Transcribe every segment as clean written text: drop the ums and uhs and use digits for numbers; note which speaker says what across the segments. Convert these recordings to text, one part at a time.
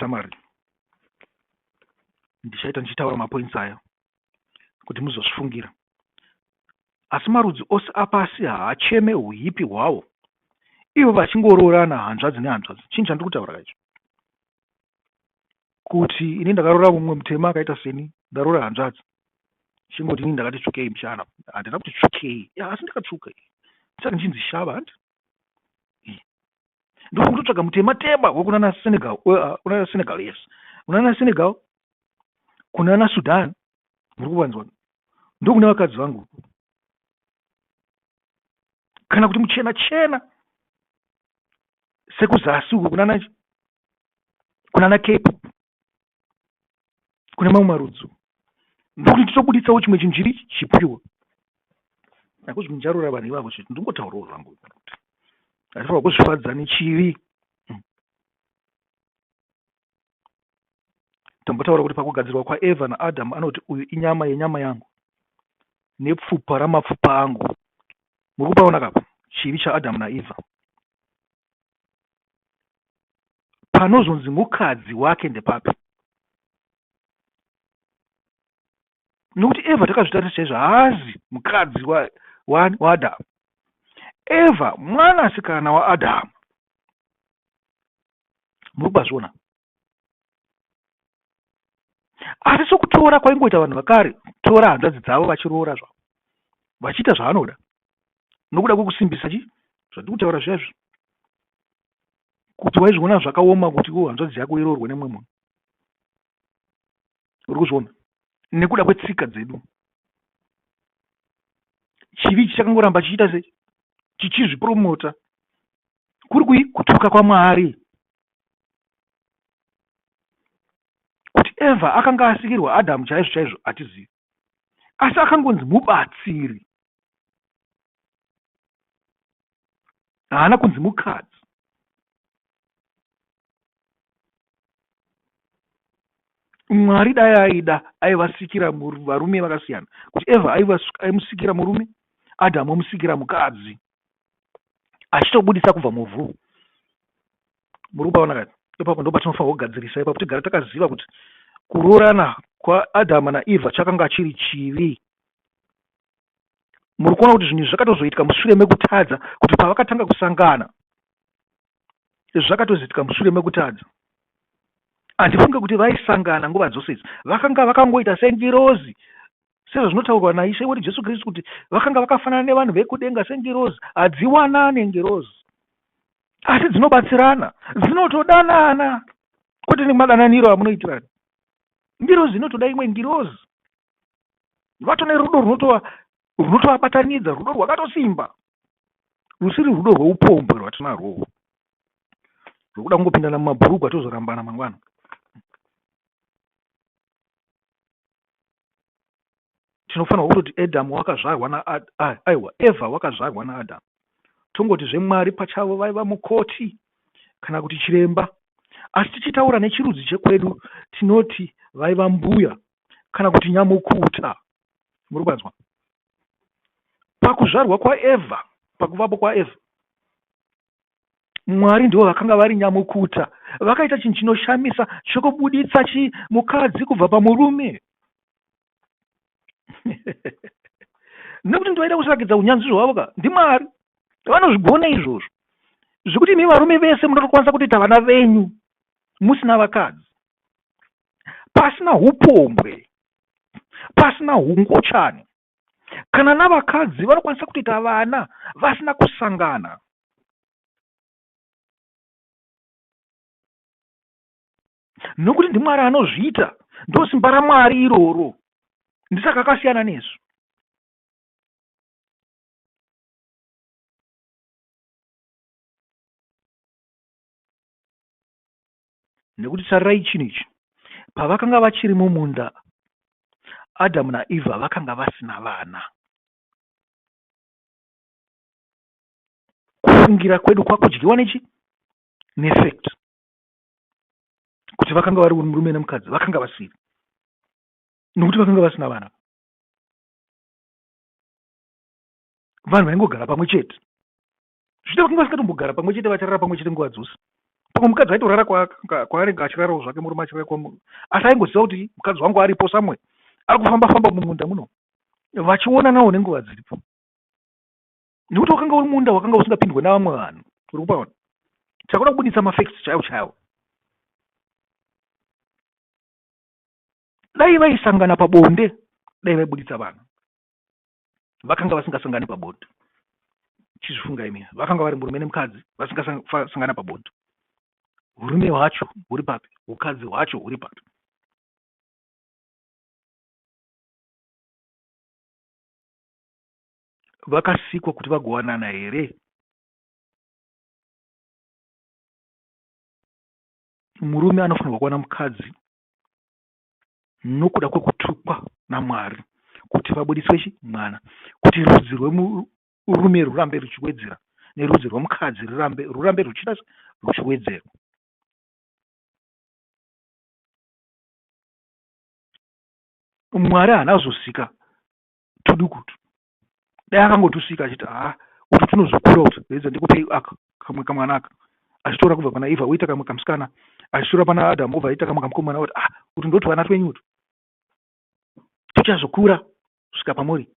Speaker 1: samari ndichaita ndichitaura mapoints aya kuti muzozvifungira. Asi marudzi ose apasi haacheme uhipi hwawo, ivo vachingoroorana hanzvadzi nehanzvadzi. Chinhu chandiri kutaura kacho, kuti ini ndakaroora mumwe mutema akaita seni, ndaroora hanzvadzi, chingoti ini ndakati tsvukei mushana, handina kuti tsvukei, asi ndakatsvuka, saka ndichinzi shava handi. Ndiri kutotsvaga mutema tema wekunana Senegal, kunana Senegal, yes, kunana Senegal, kunana Sudan, muri kuvanzwa, ndokune vakadzi vangu, kana kuti muchena chena sekuzasi uko kunana Cape, kune mamwe marudzi, ndokuti titobuditsawo chimwe chinhu chiri chipiwa. Nakuzvi ndicharoora vanhu ivavo chete, ndingotaurawo zvangu, hatifanira kuzvifadza nechivi. Tambotaura kuti pakugadzirwa kwaEvha naAdhamu anoti uyu inyama yenyama yangu nepfupa ramapfupa angu. Muri kupaona kapa chivi chaAdhamu naEvha. Panozonzi mukadzi wake ndepapi? Nokuti Evha takazvitarisa chaizvo haazi mukadzi waAdhamu. Evha mwanasikana waAdhamu. Muri kubazviona? Asi sokutora kwaingoita vanhu vakare, tora hanzvadzi dzavo vachiroora zvavo, vachiita zvaanoda, nokuda kwekusimbisa zvandiri kutaura zviazvo, kuti waizviona zvakaoma kuti hanzvadzi yako iroorwe nemumwe munhu. Uri kuzviona? Nekuda kwetsika dzedu, chivi chakangoramba chichiita chichizvipromota, kuri kutuka kwaMwari. Kuti Evha akanga asikirwa Adhamu chaizvo chaizvo hatizivi, asi akangonzi mubatsiri, haana kunzi mukadzi. Mwari dai aida aivasikira varume vakasiyana, kuti Evha aimusikira murume, Adhamu amusikira mukadzi, achitobudisa kubva muvhu. Muri kupaona kati? Ipapo ndo patinofanira kugadzirisa ipapo, tigara takaziva kuti kuroorana kwaAdhamu naEvha chakanga chiri chivi. Muri kuona kuti zvinhu zvakatozoitika mushure mekutadza, kuti pavakatanga kusangana zvakatozoitika mushure mekutadza. Handifunge kuti vaisangana nguva dzose idzi, vakanga vakangoita sengirozi, sezvo zvinotaurwa naIshe wedu Jesu Kristu kuti vakanga vakafanana nevanhu vekudenga sengirozi, hadziwanane ngirozi, asi dzinobatsirana, dzinotodanana. Kwete nemadananiro amunoitirana. Ngirozi inotoda imwe ngirozi, vatone rudo runotovabatanidza, rudo rwakatosimba, rusiri rudo rweupombwe rwatinarwo, rwokuda kungopindana mumabhurugwa tozorambana mangwana. Tinofanira kutoti Edhamu wakazvarwa Evha wakazvarwa naAdhamu. Tongoti zveMwari pachavo vaiva mukoti kana kuti chiremba, asi tichitaura nechirudzi chekwedu tinoti vaiva mbuya kana kuti nyamukuta. Muri kuvanzwa? Pakuzvarwa kwaEvha, pakuvapo kwaEvha, Mwari ndivo vakanga vari nyamukuta, vakaita chinhu chinoshamisa chokubuditsa mukadzi kubva pamurume. Nekuti ndoida kusakidza unyanzvi hwavo ndiMwari, vanozvigona izvozvo, zvekuti imi varume vese munotokwanisa kutoita vana venyu musina vakadzi, pasina upombwe, pasina hungochani, kana navakadzi vanokwanisa kutoita vana vasina kusangana. Nokuti ndiMwari anozviita, ndosimba raMwari iroro, ndisaka akasiyana nesu. Nekuti tarirai chinhu ichi, pavakanga vachiri mumunda, Adhamu naEvha vakanga vasina vana. Kufungira kwedu kwakudyiwa nefact kuti vakanga vari murume nemukadzi, vakanga vasiri, nokuti vakanga vasina vana. Vanhu vaingogara pamwe chete, zvino vakanga vasingatombogara pamwe chete vacharara pamwe chete nguva dzose, pamwe mukadzi aitorara kwaanenge achirarawo zvake murume achirara kwa, asi aingoziva kuti mukadzi wangu aripo samwe ari kufamba famba mumunda muno, vachionanawo nenguva dziripo, nekuti wakanga uri munda wakanga usingapindwe navamwe vanhu. Uri kupaona, takuda kubudisa mafacts chaiwo chaiwo. Dai vaisangana pabonde, dai vaibuditsa vana. Vakanga vasingasangani pabonde. Chizvifunga imi, vakanga vari murume nemukadzi vasingasangana pabonde. Urume hwacho huri papi, ukadzi hwacho huri papi. Vakasikwa kuti vagowanana here? Murume anofanirwa kuwana mukadzi nokuda kwekutukwa naMwari kuti vabudiswe mwana, kuti rudzi rwemurume rurambe ruchiwedzera nerudzi rwemukadzi rurambe ruchida ruchiwedzerwa. Mwari haana kuzosika tudukutu, dai akangotusika achiti kuti tunozokura kuti reza ndikupei aka kamwe kamwana aka, achitora kubva pana Eva oita kamwe kamusikana, achitora pana Adamu obva aita kamwe kamukomana, kuti ndoti vana twenyutu tuchazokura kusvika pamuri,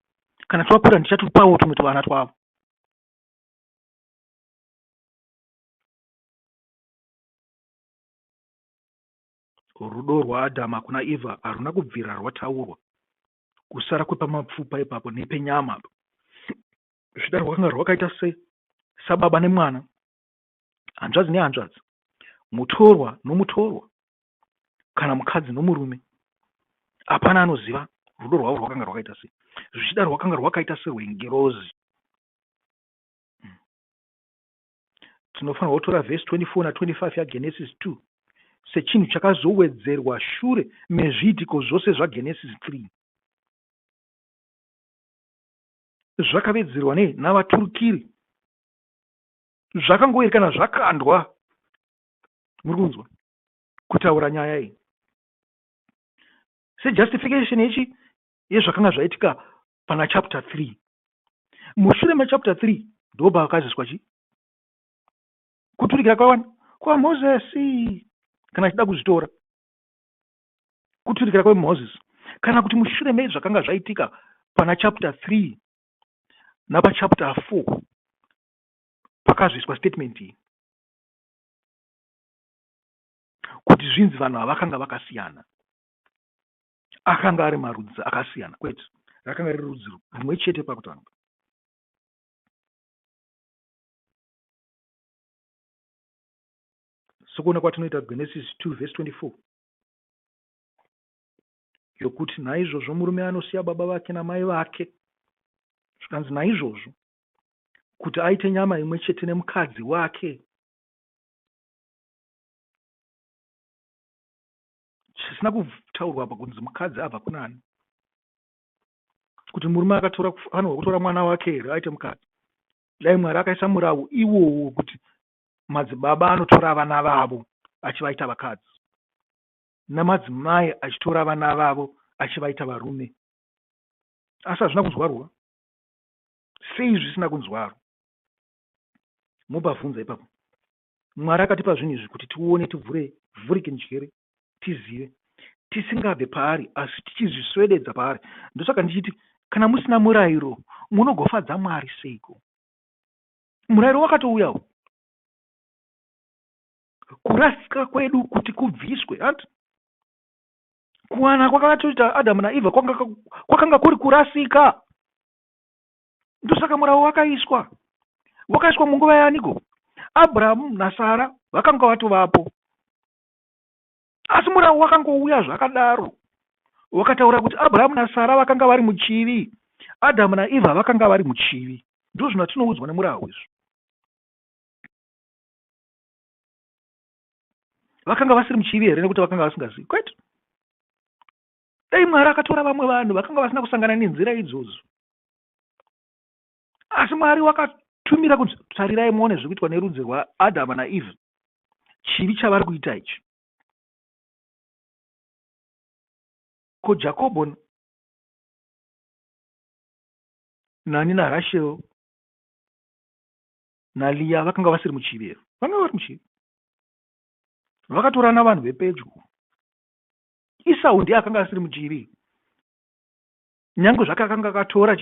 Speaker 1: kana twakura ndichatupawo tumwe tuvana twavo. Rudo rwaAdhamu kuna Eva haruna kubvira rwataurwa, kusara kwepamapfupa ipapo nepenyama zvida rwakanga rwakaita sababa nemwana, hanzvadzi nehanzvadzi, mutorwa nomutorwa, kana mukadzi nomurume. Hapana anoziva rudo rwavo rwakanga rwakaita sei, zvichida rwakanga rwakaita serwengerozi. Tinofanirwa kutora vhesi 24 na25 yaGenesis 2 sechinhu chakazowedzerwa shure mezviitiko zvose zvaGenesis 3. Zvakawedzerwa navaturukiri, zvakangoerekana zvakandwa, muri kunzwa, kutaura nyaya iyi sejustification yezvakanga zvaitika pana chapter 3. Mushure mechapter 3 ndobva vakaziswa kuturikira kwaMozisi, kana achida kuzvitora kuturikira kwaMozisi, kana kuti mushure mezvakanga zvaitika pana chapter 3 napachapter 4 pakazviswa statement iyi kuti zvinzi vanhu havakanga vakasiyana, akanga ari marudzi akasiyana, kwete rakanga riri rudzi rumwe chete pakutanga. Sokuona kwatinoita Genesis 2 verse 24 yokuti naizvozvo murume anosiya baba vake namai vake, zvikanzi naizvozvo kuti aite nyama imwe chete nemukadzi wake. Chisina kutaurwa apa kunzi mukadzi abva kunani, kuti murume anofanirwa kutora mwana wake here aite mukadzi. Dai Mwari akaisa murau iwowo kuti madzibaba anotora vana vavo achivaita vakadzi, namadzimai achitora vana vavo achivaita varume, asi hazvina kunzwarwa. Sei zvisina kunzwarwa? Mubvunza ipapo. Mwari akatipa zvinhu izvi kuti tione, tivhurike njere, tizive, tisingabve paari asi tichizviswededza paari. Ndosaka ndichiti kana musina murayiro munogofadza Mwari seiko? Murayiro wakatouyawo, kurasika kwedu kuti kubviswe, kuwana kwakatoita Adamu naEvha kwakanga kuri kurasika. Ndosaka murayiro wakaiswa munguva yaniko? Abrahamu naSara vakanga vatovapo, asi murayiro wakangouya zvakadaro, wakataura kuti Abrahamu naSara vakanga vari muchivi, Adamu naEvha vakanga vari muchivi. Ndizvo zvatinoudzwa nemurayiro izvi. Vakanga vasiri muchivi here nekuti vakanga vasingazivi? Kwete. Dai Mwari akatora vamwe vanhu vakanga vasina kusangana nenzira idzodzo, asi Mwari wakatumira kuti tarirai muone zviri kuitwa nerudzi rwaAdhamu naEvha, chivi chavari kuita ichi. Ko Jakobho nani naRashel naLea vakanga vasiri muchivi here? Vanga vari muchivi. vakatorana vanhu vepedyo. Esau ndiye akanga asiri muchivi, nyange zvake akanga akatora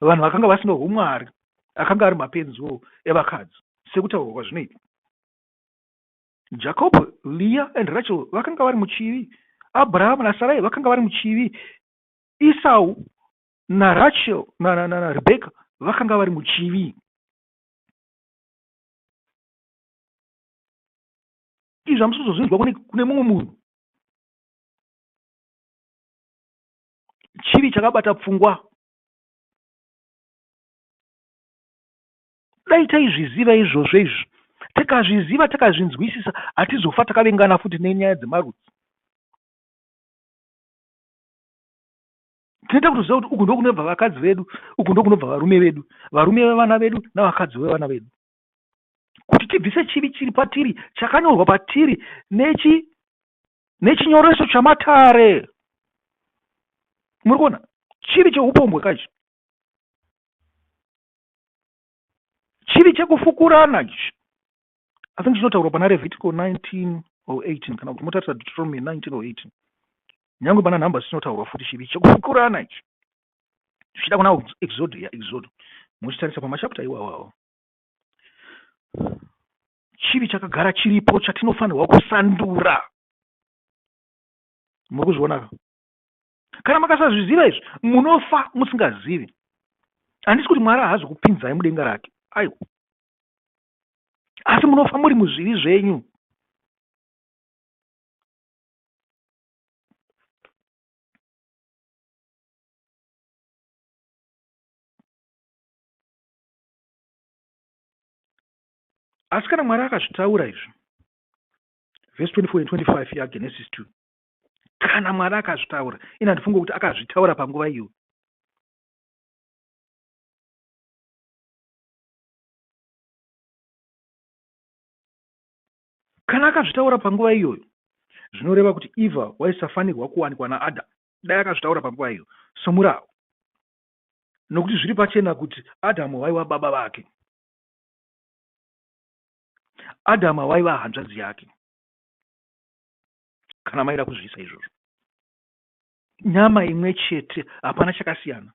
Speaker 1: vanhu vakanga vasina umwari, akanga ari mapenziwo evakadzi sekutaurwa kwazvinoita. Jacob, Leah and Rachel vakanga vari muchivi. Abraham naSarai vakanga vari muchivi. Esau naRachel na Rebecca vakanga vari muchivi. Izvi hamusozvinzwa kune mumwe munhu. Chivi chakabata pfungwa. Dai taizviziva izvozvo izvi, tikazviziva takazvinzwisisa, hatizofa takavengana futi nenyaya dzemarudzi. Tinoita kutoziva kuti uku ndokunobva vakadzi vedu, uku ndokunobva varume vedu, varume vevana vedu navakadzi vevana vedu. Kuti tibvise chivi chiri patiri, chakanyorwa patiri nechinyoreso chamatare. Muri kuona chivi cheupombwe kachi, chivi chekufukurana ichi. I think chinotaurwa pana Levitical 19 or 18 kana kuti motarisa Deuteronomy 19 or 18. Nyange pana Numbers chinotaurwa futi chivi chekufukurana ichi. Zvichida kuna Exodo muchitarisa pamachapta iwawawo. Chivi chakagara chiripo chatinofanirwa kusandura. Muri kuzviona? Kana makasazviziva izvi munofa musingazivi. Handisi kuti Mwari haazi kupinzai mudenga rake, aiwa, asi munofa muri muzvivi zvenyu. Asi kana Mwari akazvitaura izvi, verse 24 and 25 yaGenesis 2, kana Mwari akazvitaura, ina ndifunga kuti akazvitaura panguva iyo. Kana akazvitaura panguva iyoyo, zvinoreva kuti Eva waisafanirwa kuwanikwa naAdam. Dai akazvitaura panguva iyo somurawo, nokuti zviri pachena kuti Adamu waiva baba vake, Adamu waiva hanzvadzi yake. Kana maida kuzvisa izvozvo, nyama imwe chete, hapana chakasiyana.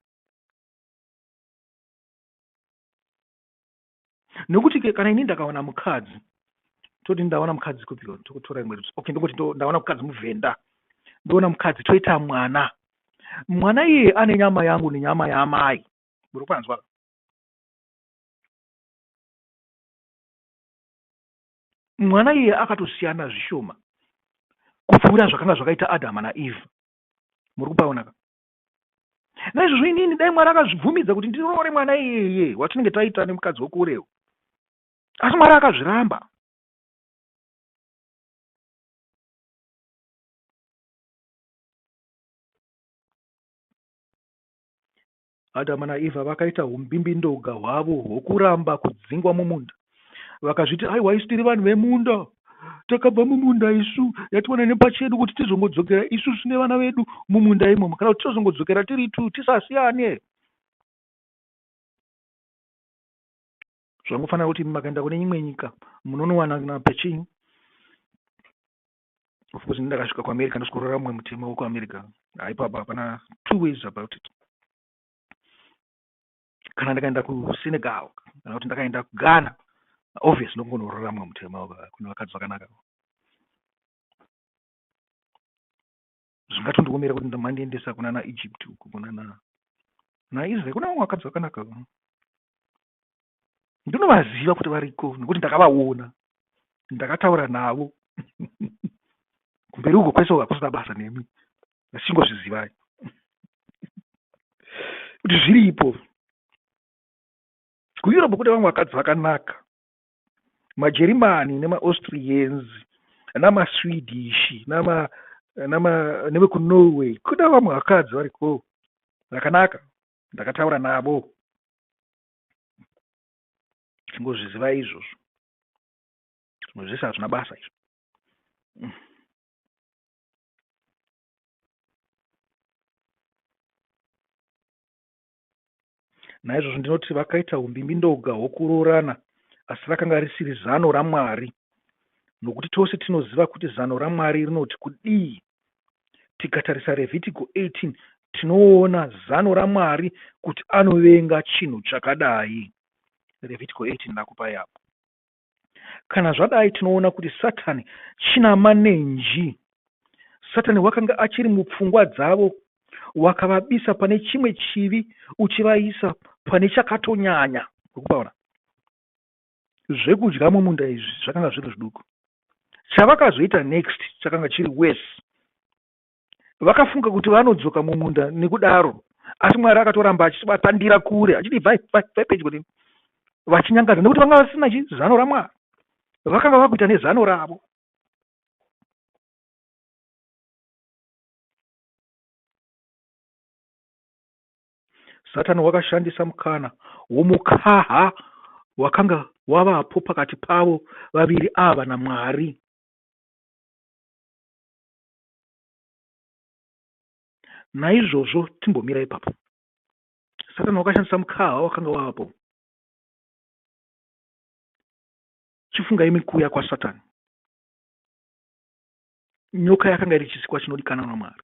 Speaker 1: Nokuti kana ini ndakaona mukadzi, toti ndaona mukadzi kupiko, tokutora imwe, okay, ndokuti ndaona mukadzi muvhenda, ndoona mukadzi toita mwana. Mwana iye ane nyama yangu nenyama yaamai. Muri kwanzwa? Mwana iye akatosiyana zvishoma kupfuura zvakanga zvakaita Adama naEva. Muri kupaonaka? Naizvozvo inini dai Mwari akazvibvumidza kuti ndinoone mwana iyeye watinenge taita nemukadzi wokurewo, asi Mwari akazviramba. Adama naEva vakaita humbimbindoga hwavo hwokuramba kudzingwa mumunda. Vakazviti, aiwa, isu tiri vanhu vemunda, takabva mumunda isu, yatiwana nepachedu kuti tizongodzokera isu sine vana vedu mumunda imomo, kana kuti tizongodzokera tiri tu, tisasiyane. Zvangofanira kuti makaenda kune imwe nyika munonowana pechinyi. Of course, ndakasvika kuAmerica ndoskorora mumwe mutemo wekuAmerica. Haipapa hapana 2 ways about it. Kana ndakaenda kuSenegal, kana kuti ndakaenda kuGhana, obviously ndongonorora mumwe mutemo kune vakadzi vakanaka. Zvingatondogomera kuti ndamandiendesa kuna naEgypt uku, kuna naIsrael, kuna vamwe vakadzi vakanaka. Ndinovaziva kuti variko nekuti ndakavaona, ndakataura navo. Kumberi uko kwese hakusina basa nemi, ndachingozvizivai kuti zviripo. KuEurope kune vamwe vakadzi vakanaka, maJerimani nemaAustrians namaSwedish nevekuNorway, kuna vamwe vakadzi variko vakanaka, ndakataura navo. Chingozviziva izvozvo, zvimwe zvese hazvina basa izvo. Naizvozvo ndinoti vakaita humbimbindoga hwokuroorana, asi rakanga risiri zano raMwari. nokuti tose tinoziva kuti zano raMwari rinoti kudii. Tikatarisa Levitical 18 tinoona zano raMwari kuti anovenga chinhu chakadai. Levitical 18 ndakupa yapo. Kana zvadai tinoona kuti Satani china manenji. Satani wakanga achiri mupfungwa dzavo, wakavabisa pane chimwe chivi uchivaisa pane chakatonyanya. Ukupaona zvekudya mumunda izvi zvakanga zviri zviduku. Chavakazoita next chakanga chiri worse. Vakafunga kuti vanodzoka mumunda nekudaro, asi Mwari akatoramba achivatandira kure, achiti pedyo kuti vachinyangadza, nekuti vanga vasina zano raMwari, vakanga vakuita nezano ravo. Satani wakashandisa mukana womukaha wakanga wavapo pakati pavo vaviri ava naMwari. Naizvozvo timbomira ipapo. Satani wakashandisa mukaha wakanga wavapo. Chifungai mikuya kwa Satani. Nyoka yakanga iri chisikwa chinodikanwa naMwari,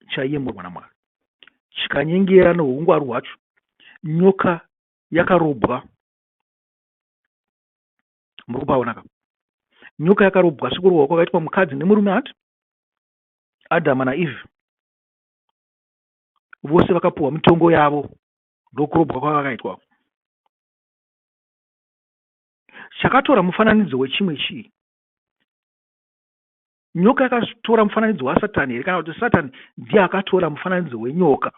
Speaker 1: chaiyemurwa naMwari, chikanyengera noungwaru hwacho. Nyoka yakarobwa. Muri kupaonaka? Nyoka yakarobwa sokurohwa kwakaitwa mukadzi nemurume ati Adama naEve. Vose vakapuwa mitongo yavo ndokurobwa kwavakaitwa. Chakatora mufananidzo wechimwe chii? Nyoka yakatora mufananidzo waSatani here, kana kuti Satani ndiye akatora mufananidzo wenyoka?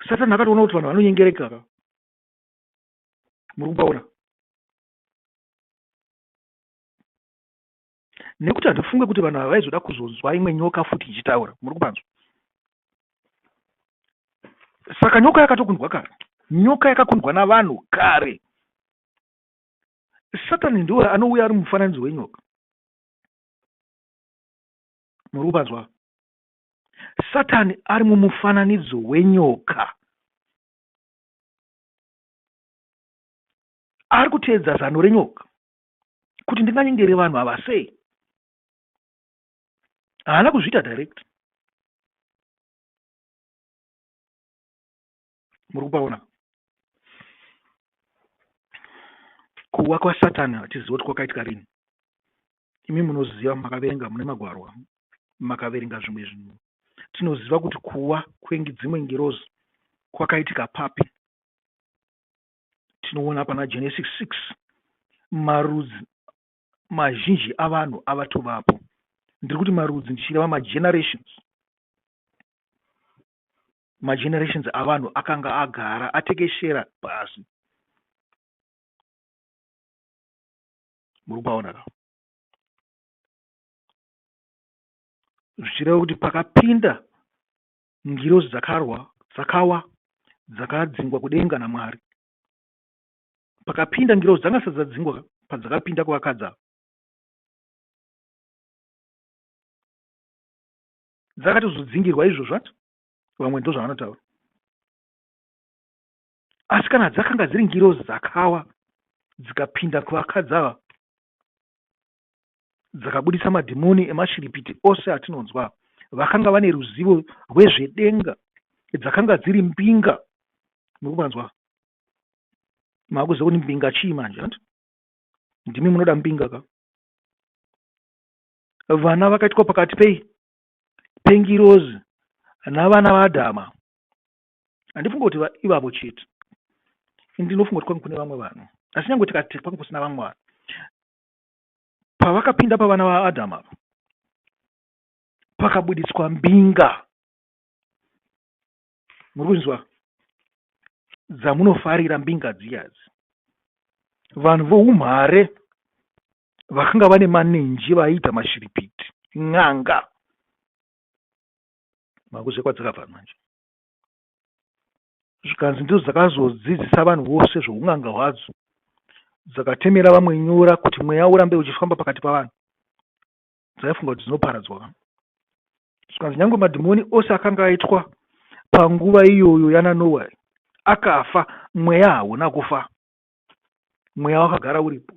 Speaker 1: Satani akatoona kuti vanhu vanonyengereka. Muri kupaona? Nekuti hatifunge kuti vanhu ava vaizoda kuzonzwa imwe nyoka futi ichitaura. Muri kupanzwa? Saka nyoka yakatokundwa kare. Nyoka yakakundwa navanhu kare. Satani ndiwe anouya ari mufananidzo wenyoka. Muri kupanzwa? Satani ari mumufananidzo wenyoka. Ari kuteedza zano renyoka kuti ndinganyengere vanhu ava sei. Haana kuzviita direct. Muri kupaona? Kuwa kwaSatani hatizivi kuti kwakaitika rini. Imi munoziva, makaverenga, mune magwaro, makaverenga zvimwe zvinhu. Tinoziva kuti kuwa kwedzimwe ngirozi kwakaitika papi. Tinoona pana Genesis 6 marudzi mazhinji avanhu avatovapo. Ndiri kuti marudzi ndichireva magenerations avanhu akanga agara atekeshera pasi. Muri kupaona? Zvichireva kuti pakapinda ngirozi dzakawa dzakadzingwa kudenga naMwari. Pakapinda ngirozi dzanga dzadzingwa padzakapinda kuvakadzi. Dzakatozodzingirwa izvozvo, vamwe ndo zvavanotaura. Asi kana dzakanga dziri ngirozi dzakawa dzikapinda kuvakadzi ava, dzakabudisa madhimoni emashiripiti ose atinonzwa, vakanga vane ruzivo rwezvedenga, dzakanga dziri mbinga. Muri kupanzwa? Makuziva kuti mbinga chii manje? Ndimi munoda mbinga ka? Vana vakaitwa pakati pengirozi navana vaAdama. Handifunga kuti ivavo chete. Ndinofunga kuti kwangu kune vamwe vanhu. Asi nyange tikati kwangu kusina vamwe vanhu. Pavakapinda pavana vaAdama pakabudiswa mbinga. Muri kunzwa? Dzamunofarira mbinga dziyazi. Vanhu voumhare vakanga vane manenji vaiita mashiripiti, n'anga. Makuziva kwadzakabva manje. Zvikanzi ndidzo dzakazodzidzisa vanhu vose zvoun'anga hwadzo. Dzakatemera vamwe nyora kuti mweya urambe uchifamba pakati pavanhu. Dzaifunga kuti dzinoparadzwa. Zvikanzi nyange madhimoni ose akanga aitwa panguva iyoyo yana Noa akafa, mweya hauna kufa, mweya wakagara uripo.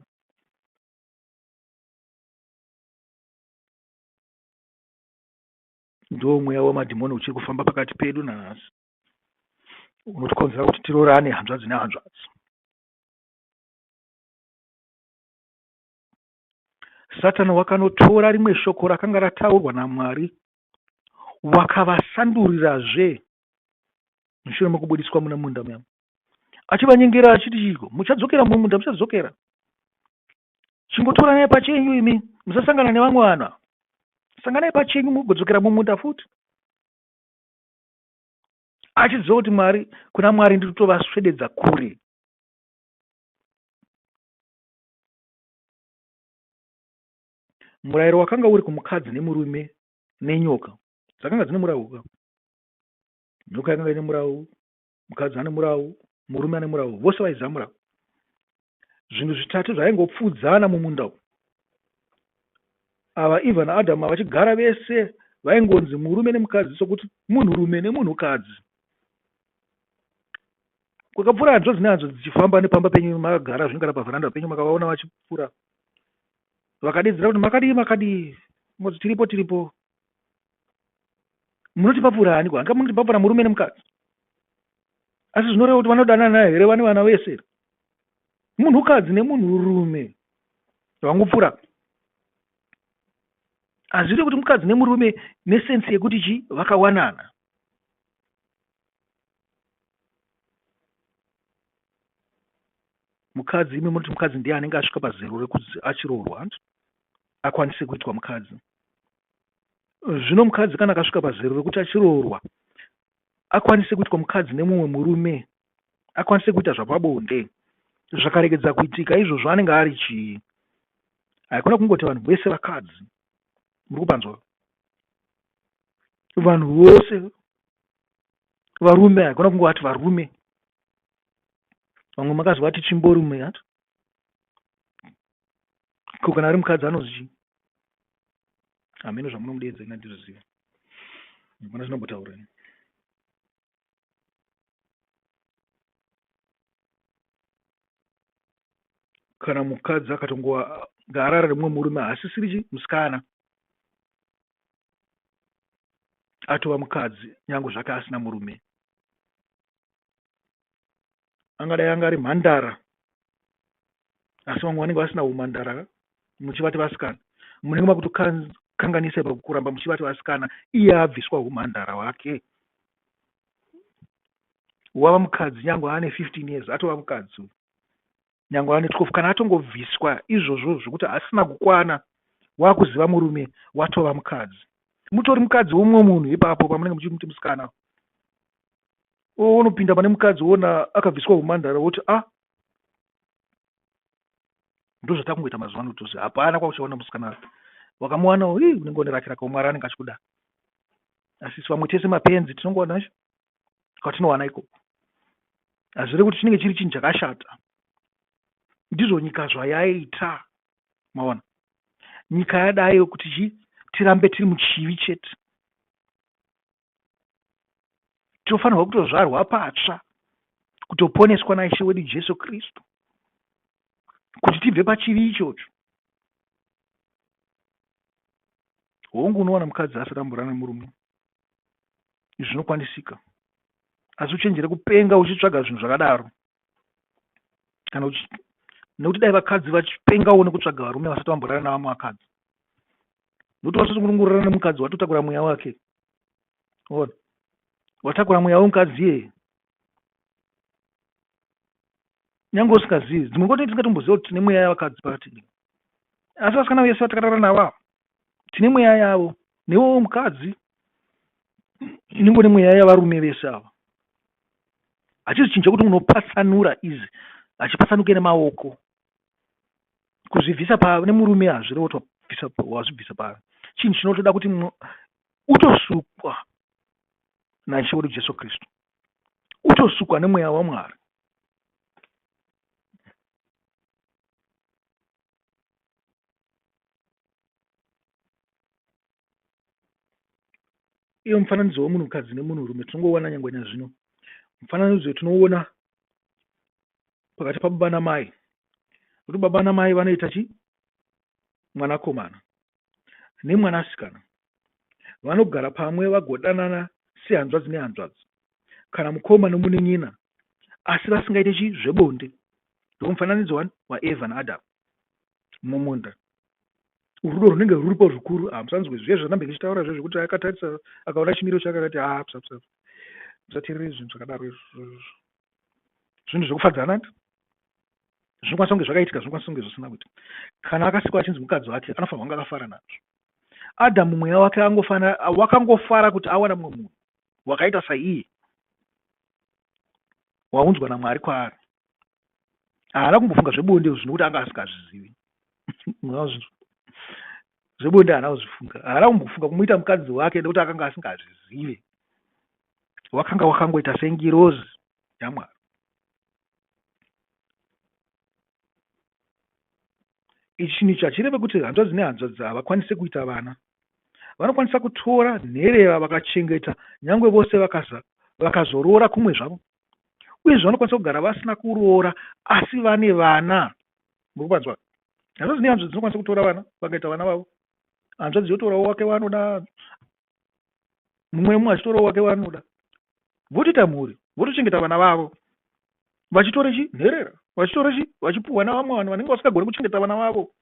Speaker 1: Ndo mweya wamadhimoni uchiri kufamba pakati pedu nanhasi, unotikonzera kuti tirorane hanzvadzi nehanzvadzi. Satani wakanotora rimwe shoko rakanga rataurwa naMwari wakavasandurirazve mushure mekubudiswa muna munda muya, achivanyengera achiti chiko, muchadzokera mumunda, muchadzokera, chingotoranai pachenyu imi, musasangana nevamwe vanhu, sanganai pachenyu mugodzokera mumunda futi. Achiziva kuti Mwari, kuna Mwari ndiri kutovaswededza kure. Murayiro wakanga uri kumukadzi nemurume nenyoka dzakanga dzine murahu. Nyoka yakanga ine murahu, mukadzi ane murahu, murume ane murahu, vose vaiziva murahu. Zvinhu zvitatu zvaingopfudzana mumunda umu. Ava Eva naAdhamu vachigara vese vaingonzi murume nemukadzi, sokuti munhurume nemunhukadzi. Kwakapfuura hanzvadzi nehanzvadzi dzichifamba nepamba penyu makagara zvingara pavharanda penyu makavaona vachipfuura, vakadedzera kuti makadii, ngozi tiripo, munoti papfuura ani, hanga munoti papfuura murume nemukadzi, asi zvinoreva kuti vanodanana here, vane vana vese, munhukadzi nemunhurume vangopfuura. Hazviri kuti mukadzi nemurume nesensi yekuti chi vakawanana. Mukadzi, imi munoti mukadzi ndiye anenge asvika pazero rekuti achiroorwa akwanise kuitwa mukadzi. Zvino mukadzi kana akasvika pazero rekuti achiroorwa akwanise kuitwa mukadzi nemumwe murume, akwanise kuita zvapabonde, zvakaregedza kuitika izvozvo, anenge ari chii? Haikona kungoti vanhu vese vakadzi, muri kupanzwa? Vanhu vose varume, haikona kungoti varume. Vamwe makazwa ati chimborume hati, ko kana ari mukadzi anozi chii? Hamene zvamunomudeedza ina ndizviziva, mana zvinombotaura. Kana mukadzi akatongogara ari mumwe murume haasisiri chi musikana, atova mukadzi nyange zvake asina murume. Angadai anga ari mhandara, asi vamwe vanenge vasina umhandara muchivati vasikana, munenge makutokanganisa pakuramba muchivati vasikana, iye abviswa umhandara hwake, wava mukadzi nyange ane 15 years, atova mukadzi nyange ane 12, kana atongobviswa izvozvo zvokuti asina kukwana, wakuziva murume, watova mukadzi. Mutori mukadzi womumwe munhu ipapo pamunenge muchimuti musikana. Unopinda pane mukadzi wona akabviswa umhandara woti ndozvatakungoita mazuva ano, tose hapana kwakuchaona musikana wakamuwanawo, unenge une rake Mwari anenge achikuda. Asi vamwe tese mapenzi tinongowana kwatinowana ikoko. Hazviri kuti chinenge chiri chinhu chakashata. Ndizvo nyika zvayaita, maona. Nyika yadai kuti tirambe tiri muchivi chete. Tofanirwa kutozvarwa patsva, kutoponeswa naIshe wedu Jesu Kristu, kuti tibve pachivi ichocho. Hongu unowana mukadzi asatamburana nemurume, izvi zvinokwanisika, asi uchenjere kupenga uchitsvaga zvinhu zvakadaro, kana nekuti dai vakadzi vachipengawo nekutsvaga varume vasatamburana navamwe vakadzi, nokuti vasatongororana nemukadzi watotakura mweya wake, watakura mweya womukadzi iye, nyange usingazivi. Dzimwe nguva tisingatomboziva kuti tine mweya yavakadzi pakati, asi vasikana vese vatakatara navo tine mweya yavo, newewo mukadzi inenge nemweya yavarume vese ava. Hachisi chinhu chekuti unopatsanura izi, hachipatsanuke nemaoko. Kuzvibvisa nemurume hazviri kuti wazvibvisa pari, chinhu chinotoda kuti utosukwa naIshe wedu Jesu Kristu, utosukwa nemweya waMwari. iyo mufananidzo wemunhukadzi nemunhurume tinongoona nyangwe nazvino. Mufananidzo tinoona pakati pababa namai, kuti baba namai vanoita chi, mwanakomana nemwanasikana vanogara pamwe vagodanana sehanzvadzi nehanzvadzi, kana mukoma nomunin'ina, asi vasingaite chi, zvebonde. Ndomufananidzo waEvha naAdamu mumunda. Urudo runenge ruripo zvikuru. Musanzwe zviye zvanambe ndichitaura zvo zvekuti akatarisa akaona chimiro chake akati musateerere zvinhu zvakadaro izvo. Zvinhu zvokufadzana zvinokwanisa kunge zvakaitika, zvinokwanisa kunge zvisina kuita. Kana akasikwa achinzi mukadzi wake anofanirwa kunge akafara nazvo. Adhamu mweya wake wakangofara kuti awana mumwe munhu wakaita saiye, waunzwa naMwari kwaari. Haana kumbofunga zvebonde zvinokuti anga asingazvizivi. Zvebonde haana kuzvifunga, haana kumbofunga kumuita mukadzi wake nekuti akanga asingazvizive. Wakanga wakangoita sengirozi yaMwari. Ichi chinhu chachireve kuti hanzvadzi nehanzvadzi havakwanise kuita vana. Vanokwanisa kutora nherera vakachengeta nyangwe vose vakazoroora kumwe zvavo, uyezve vanokwanisa kugara vasina kuroora asi vane vana. Murupanzwa, hanzvadzi nehanzvadzi dzinokwanisa kutora vana vakaita vana vavo. Hanzvadzi yotorawo wake wanoda, mumwe achitorawo wake wanoda, votoita mhuri, votochengeta vana vavo vachitore chi, nherera, vachitore chi, vachipuhwa navamwe vanhu vanenge vasingagoni kuchengeta vana vavo.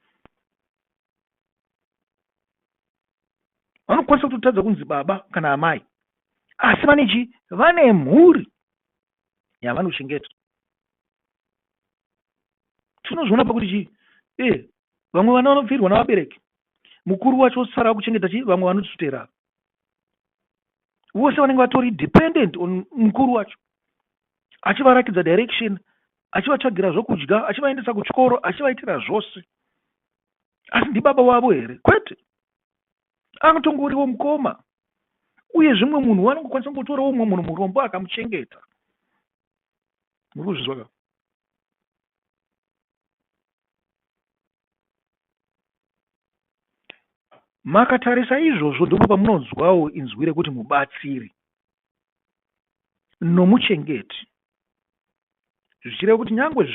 Speaker 1: Vanokwanisa kutotadza kunzi baba kana amai, asi vane chi, vane mhuri yavanochengeta. Tinozviona pakuti chi, vamwe vana vanobvirwa navabereki, mukuru wacho otsara kuchengeta chi, vamwe vanototera. Vose vanenge vatori dependent on mukuru wacho, achivarakidza direction, achivatsvagira zvokudya, achivaendesa kuchikoro, achivaitira zvose. Asi ndibaba wavo here? Kwete, anotongoriwo mukoma. Uye zvimwe munhu wanongokwanisa kungotorawo umwe munhu murombo akamuchengeta. Muri kuzvizwa ka? Makatarisa izvozvo ndipo pamunonzwawo inzwi rekuti mubatsiri nomuchengeti. Zvichireva kuti nyangwe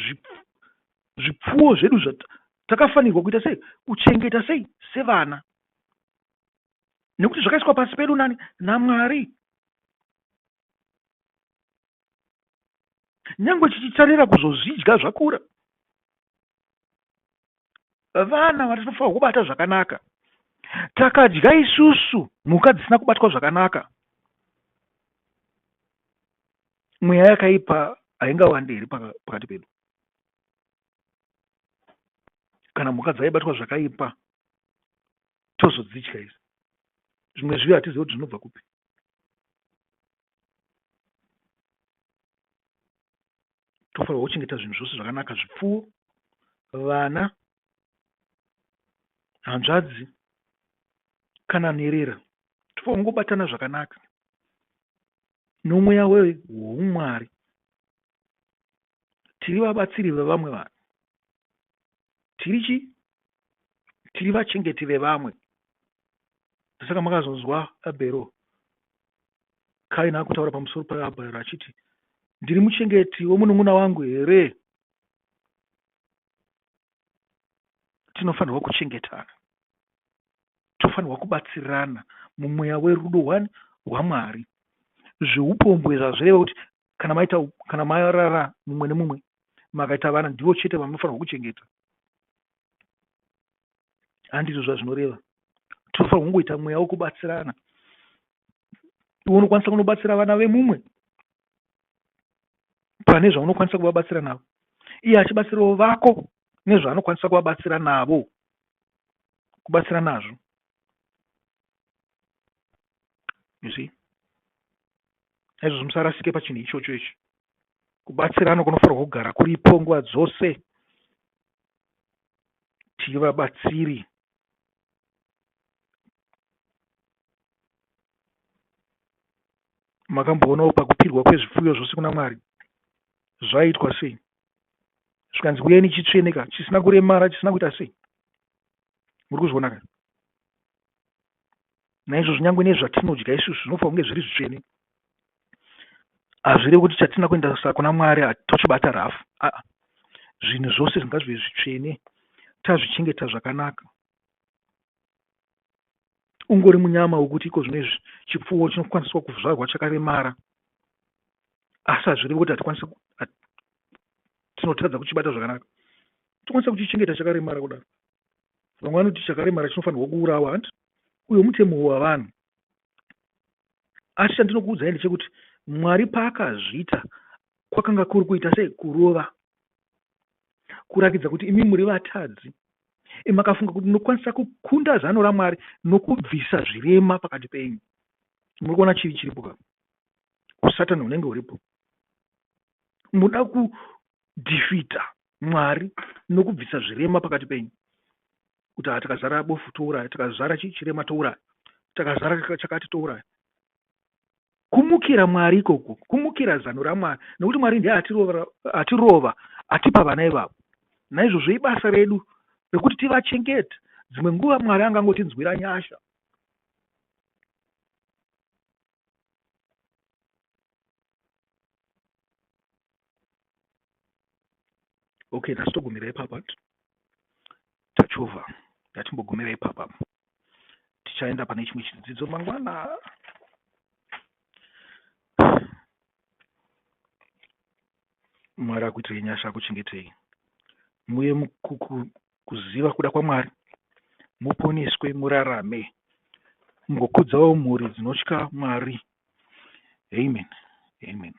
Speaker 1: zvipfuwo zvedu takafanirwa kuita sei, kuchengeta sei sevana, nekuti zvakaiswa pasi pedu nani, naMwari. Nyangwe tichitarira kuzozvidya zvakura, vana vatinofanirwa kubata zvakanaka. Takadya isusu mhuka dzisina kubatwa zvakanaka, mweya yakaipa haingawandiri pakati pedu. Kana mhuka dzaibatwa zvakaipa tozodzidya izi, zvimwe zvivi hatizivi kuti zvinobva kupi. Tofanirwa kuchengeta zvinhu zvose zvakanaka, zvipfuwo, vana, hanzvadzi kana nherera. Tofanirwa kungobatana zvakanaka nomweya woumwari. Tiri vabatsiri vevamwe vanhu, tiri chi, tiri vachengeti vevamwe. Saka makazonzwa Abhero, Kaini akutaura pamusoro paAbhero achiti, ndiri muchengeti womunun'una wangu here? Tinofanirwa kuchengetana, tofanirwa kubatsirana mumweya werudo hwaMwari. Zveupombwe zvazvireva kuti kana marara mumwe nemumwe makaita vana, ndivo chete vanofanirwa kuchengeta. Handizvo zvazvinoreva. Tofanirwa kungoita mweya wokubatsirana. Iwe unokwanisa kunobatsira vana vemumwe pane zvaunokwanisa kuvabatsira navo, iye achibatsirawo vako nezvaanokwanisa kuvabatsira navo, kubatsira nazvo. You see? Izvozvo musarasike pachinhu ichocho ichi. Kubatsirana kunofanirwa kugara kuripo nguva dzose. Tiri vabatsiri. Makamboonawo pakupirwa kwezvipfuyo zvose kuna Mwari zvaiitwa sei? Zvikanzi uyai chitsveneka, chisina kuremara, chisina kuita sei? Muri kuzviona ka? naizvozvo nyangwe nezvatinodya isusu zvinofanira kunge zviri zvitsvene. Hazvirevi kuti chatina kuendesa kuna Mwari tochibata rafu. Zvinhu zvose zvingazvive zvitsvene tazvichengeta zvakanaka. Ungori munyama wokuti iko zvinezvi chipfuwo chinokwaniswa kuzvarwa chakaremara, asi hazvirevi kuti tinotadza kuchibata zvakanaka. Tokwanisa kuchichengeta chakaremara kudaro. Vamwe vanoti chakaremara chinofanirwa kuurawa, handi uyo mutemo wavanhu. Asi chandinokuudzai ndechekuti Mwari paakazviita kwakanga kuri kuita sei? Kurova, kurakidza kuti imi muri vatadzi. Makafunga kuti munokwanisa kukunda zano raMwari nokubvisa zvirema pakati penyu. Muri kuona chivi chiripo ka? Satani unenge uripo. Muda kudhifita Mwari nokubvisa zvirema pakati penyu. Kuti takazara bofu touraya, takazara chirema touraya, takazara chakati touraya. Kumukira Mwari ikoko, kumukira zano raMwari, nokuti Mwari ndiye atirova, atipa vana ivavo. Naizvozvo ibasa redu rekuti tivachengete. Dzimwe nguva Mwari angangotinzwira nyasha. Okay, tasitogumira ipapa. Tachovha. Ngatimbogumira ipapa. Tichaenda pane chimwe chidzidzo mangwana. Mwari akuitirei nyasha, akuchengetei. Muye kuziva kuda kwaMwari, muponeswe, murarame, mugokudzawo mhuri dzinotya Mwari. Amen. Amen.